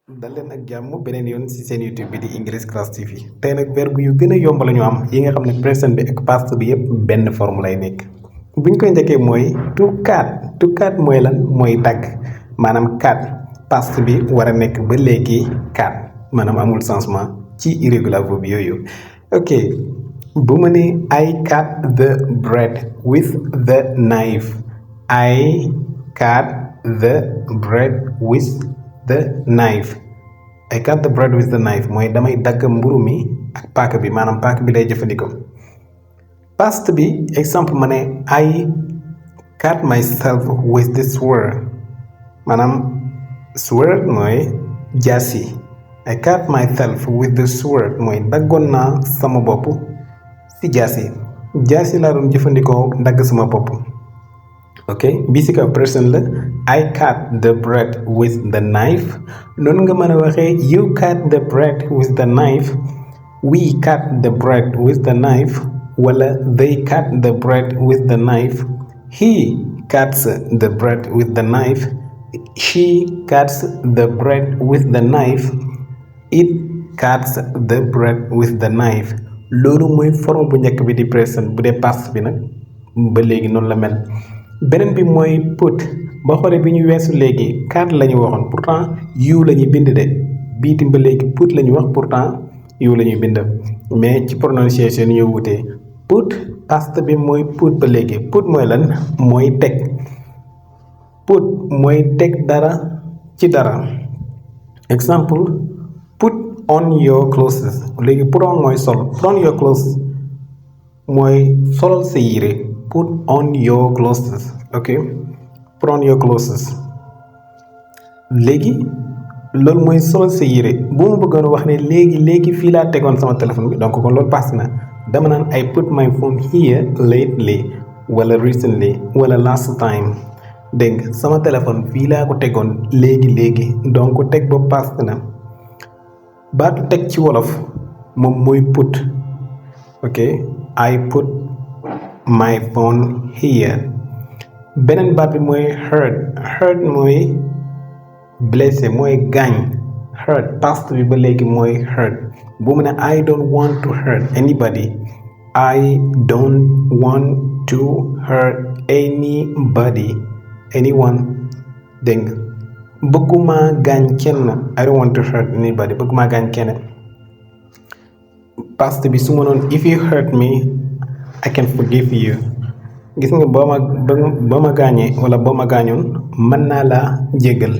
dal leen ak jàmm beneen yoon ci seen YouTube bi di English Class TV tey nag verbe yu gën a yomb la ñu am yi nga xam ne présent bi ak past bi yëpp benn forme lay nekk bu ñu koy njëkkee mooy to cat mooy lan mooy dagg maanaam cat past bi war a nekk ba léegi cat maanaam amul changement ci irregular verbe yooyu ok bu ma ne I cut the bread with the knife I cut the bread with the knife I cut the bread with the knife mooy damay dagg mburu mi ak paaka bi maanaam paaka bi lay jëfandikoo past bi exemple ma ne I cut myself with the sword maanaam sword mooy jaasi I cut myself with the sword mooy daggoon naa sama bopp ci jaasi laa doon jëfandikoo dagg sama bopp ok bii si kaw person la I cut the bread with the knife noonu nga mën a waxee you cut the bread with the knife we cut the bread with the knife wala they cut the bread with the knife he cuts the bread with the knife she cuts the bread with the knife it cuts the bread with the knife loolu mooy forme bu njëkk bi di present bu dee past bi nag ba léegi noonu la mel beneen bi mooy put ba xoolee bi ñu weesu léegi cut la ñu waxoon pourtant you la ñuy bind de biiti ba léegi put la ñu wax pourtant you la ñuy bind mais ci prononciation ñoo wutee put past bi mooy put ba léegi put mooy lan mooy teg put mooy teg dara ci dara exemple put on your clothes léegi put on mooy sol put on your clothes mooy solal sa yére put on your clothes ok put on your clothes léegi loolu mooy solal sa yére bu ma bëggoon wax ne léegi fii laa tegoon sama téléphone bi donc kon loolu pass na dama naan I put my phone here lately wala recently wala last time dégg nga sama téléphone fii laa ko tegoon léegi donc teg ba pass na baatu teg ci wolof moom mooy put ok I put my phone here beneen baat bi mooy hurt mooy blessé mooy gaañ hurt past bi ba léegi mooy hurt bu mu ne I don't want to hurt anybody I don't want to hurt anybody anyone dégg nga bëgguma gaañ kenn I don't want to hurt anybody bëgguma gaañ kenn past bi su ma noonu if you hurt me I can forgive you gis nga boo ma gaañee wala boo ma gaañoon mën naa laa jéggal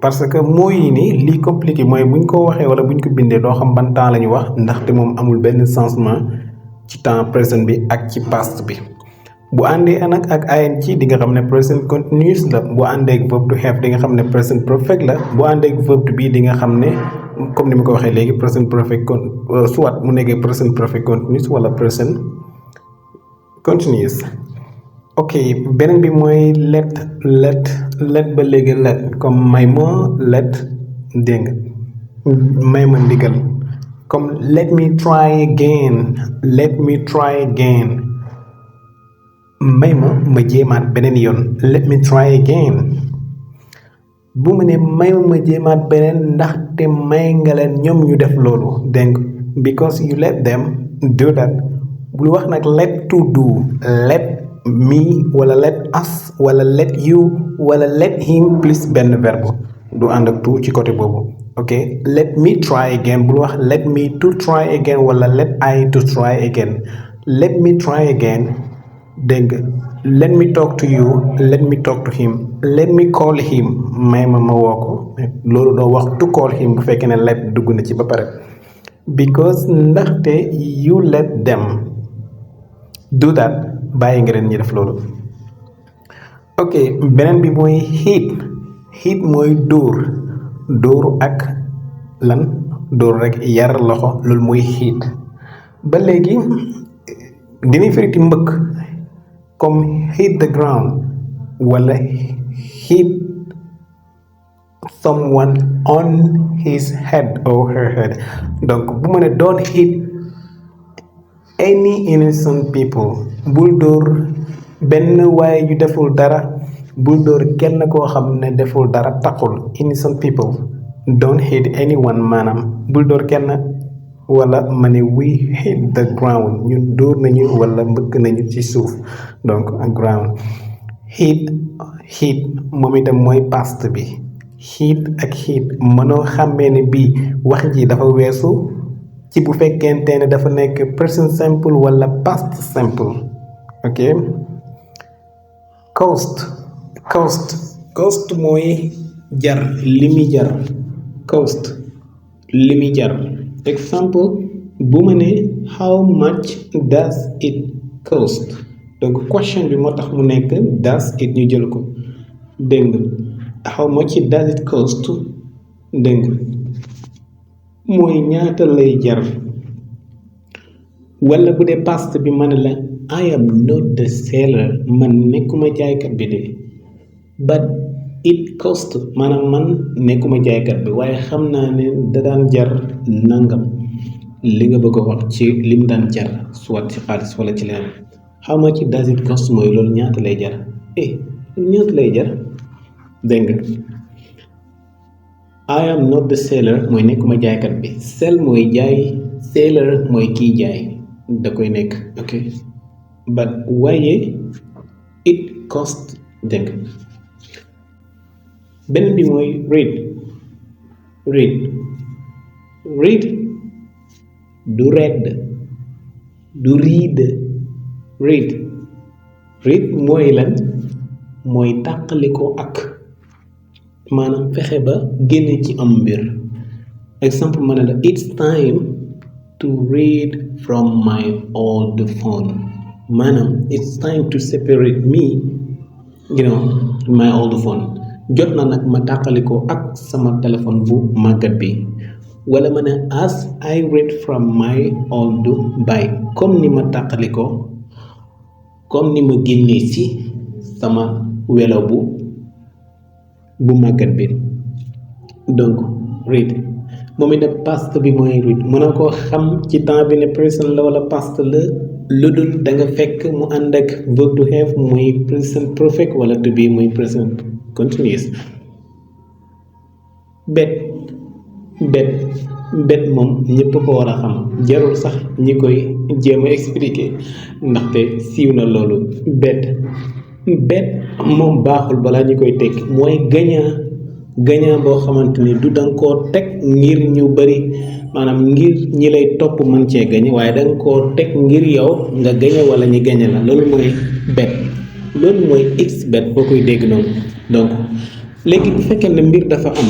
parce que mooy yi nii lii compliqué mooy buñ ko waxee wala buñ ko bindee doo xam ban temps la ñu wax ndaxte moom amul benn changement ci temps présent bi ak ci past bi bu àndee nag ak ing di nga xam ne present continuous la bu àndee ak verb to have di nga xam ne present perfect la bu àndee ak verb to be di nga xam ne comme ni ma ko waxee léegi present perfect soit mu nekkee present perfect continuous wala present continuous ok beneen bi mooy let ba léegi let comme may ma let dégg nga may ma ndigal comme let me try again may ma jéemaat beneen yoon let me try again bu mu ne may ma jéemaat beneen ndaxte may nga leen ñoom ñu def loolu dégg because you let them do that bul wax nag let to do let me wala let us wala let you wala let him plus benn verbe du ànd ak tout ci côté boobu ok let me try again bul wax let me to try again wala let I to try again let me try again dégg nga let me talk to you let me talk to him let me call him may ma woo ko loolu doo wax to call him bu fekkee ne let dugg na ci ba pare because ndaxte you let them do that bàyyi nga leen ñi def loolu ok beneen bi mooy hit mooy dóor ak lan dóor rek yar loxo loolu mooy hit ba léegi dina firiti mbëkk comme hit the ground wala hit someone on his head or her head donc bu ma ne don't hit any innocent people bul dóor benn waaye yu deful dara bul dóor kenn koo xam ne deful dara taxul innocent people don't hit anyone maanaam bul door kenn wala ma ne we hit the ground ñun dóor nañu wala mbëkk nañu ci suuf donc ground hit moom itam mooy past bi hit ak hit mënoo xàmmee ne bii wax ji dafa weesu ci bu fekkente ne dafa nekk present simple wala past simple ok cost mooy jar li muy jar exemple bu ma ne how much does it cost donc question bi moo tax mu nekk does it ñu jël ko dégg nga how much does it cost dégg nga mooy ñaata lay jar wala bu dee past bi ma ne la I am not the seller man nekkuma jaaykat bi de but it cost maanaam man nekkuma jaaykat bi waaye xam naa ne da daan jar nangam li nga bëgg a wax ci lim daan jar soit ci xaalis wala ci leneen how much does it cost mooy loolu ñaata lay jar loolu ñaata lay jar dégg nga I am not the seller mooy nekkuma jaaykat bi sell mooy jaay seller mooy kiy jaay da koy nekk ok but waaye it cost dégg beneen bi mooy read du read du read read mooy lan mooy tàqalikoo ak maanaam fexe ba génne ci am mbir exemple ma ne la it's time to read from my old phone maanaam it's time to separate me my old phone jot na nag ma tàqalikoo ak sama téléphone bu màggat bi wala ma ne as I read from my old bike comme ni ma tàqalikoo comme ni ma génnee ci sama welo bu màggat bi donc read moom itam past bi mooy read mën na koo xam ci temps bi ne present la wala past la lu dul da nga fekk mu ànd ak verb to have muy present perfect wala to be muy present continuous bet moom ñëpp ko war a xam jarul sax ñi koy jéem a expliquer ndaxte siiw na loolu bet moom baaxul balaa ñu koy teg mooy gagnant boo xamante ni du danga koo teg ngir ñu bari maanaam ngir ñi lay topp mën cee gañe waaye danga koo teg ngir yow nga gañe wala ñi gañe la loolu mooy bet loolu mooy xbet boo koy dégg noonu donc léegi bu fekkee ne mbir dafa am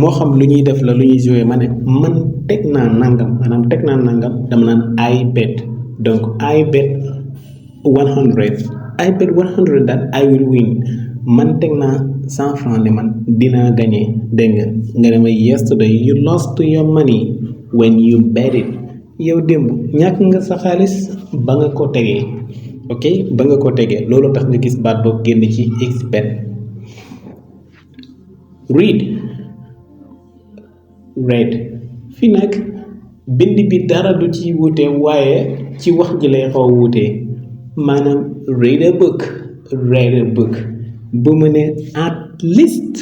moo xam lu ñuy def la lu ñuy jouer ma ne man teg naa nangam maanaam teg naa nangam dama naan I bet donc I bet 100 that I will win man teg naa 100 francs ne man dinaa gagné dégg nga ne ma yesterday you lost your money when you bet it yow démb ñàkk nga sa xaalis ba nga ko tegee ok ba nga ko tegee loolu tax nga gis baat boobu génn ci xbet read fii nag bind bi dara du ci wuute waaye ci wax ji lay xaw wuute maanaam read a book bu mu ne at least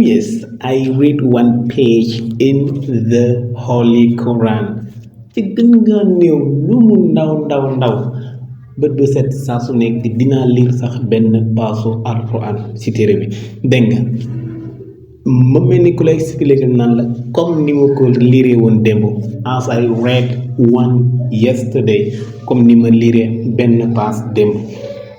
yes I read one page in the Holy Quran ci gën nga néew lu mu ndaw bët bu set saa su nekk dinaa lire sax benn paasu alquran ci téere bi dégg nga ma mel ni ku lay expliquer naan la comme ni ma ko lire woon démb as I read one yesterday comme ni ma lire benn paas démb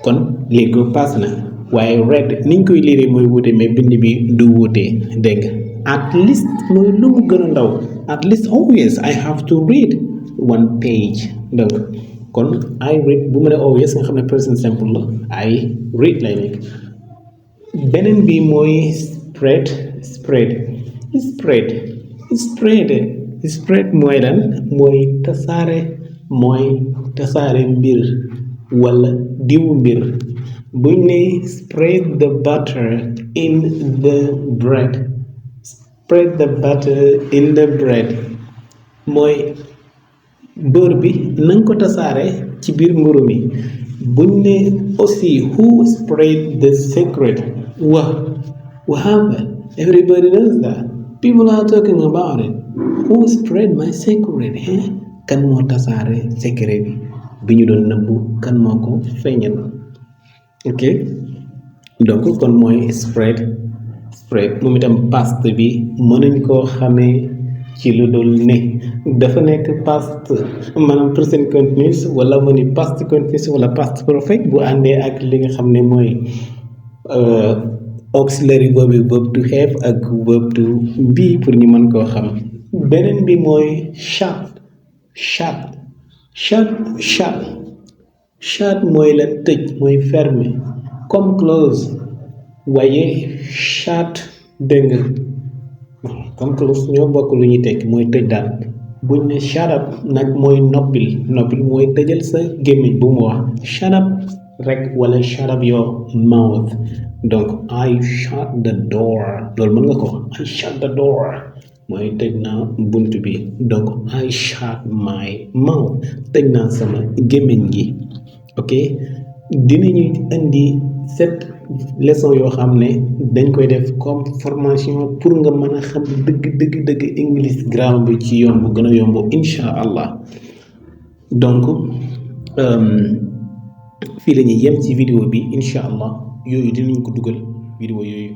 kon léegi paas na waaye read niñ koy lire mooy wuute mais bind bi du wuute dégg nga at least mooy lu mu gën a ndaw at least always I have to read one page donc kon I read bu ma ne always nga xam ne present simple la I read lay nekk beneen bi mooy spread mooy lan mooy tasaare mbir wala diwu mbir buñ ne spread the butter in the bread mooy beurre bi nañ ko tasaare ci biir mburu mi buñ ne aussi who spread the secret waaw everybody knows that people are talking about it. Who spread my secret? Kan moo tasaare secret bi ñu doon nëbbu kan moo ko feeñal. ok donc kon mooy spread moom itam past bi mënuñ koo xamee ci lu dul ne dafa nekk past maanaam present continuous wala mu ni past continuous wala past perfect bu àndee ak li nga xam ne mooy auxiliary verb bi verb to have ak verb to be pour ñu mën koo xam. beneen bi mooy shut mooy la tëj mooy fermé comme close waaye shut dégg nga comme close ñoo bokk lu ñuy tekki mooy tëj daal. buñ ne shut up nag mooy noppil mooy tëjal sa gémmiñ bu mu wax shut up rek wala shut up your mouth. donc I shut the door loolu mën nga ko I shut the door mooy tëj naa bunt bi. donc I shut my mouth tëj naa sama gémmiñ gi. ok dinañu indi 7 leçons yoo xam ne dañ koy def comme formation pour nga mën a xam dëgg English grammar bi ci yoon bu gën a yomb insha allah. donc fii la ñuy yem ci vidéo bi insha allah yooyu dinañ ko dugal vidéo yooyu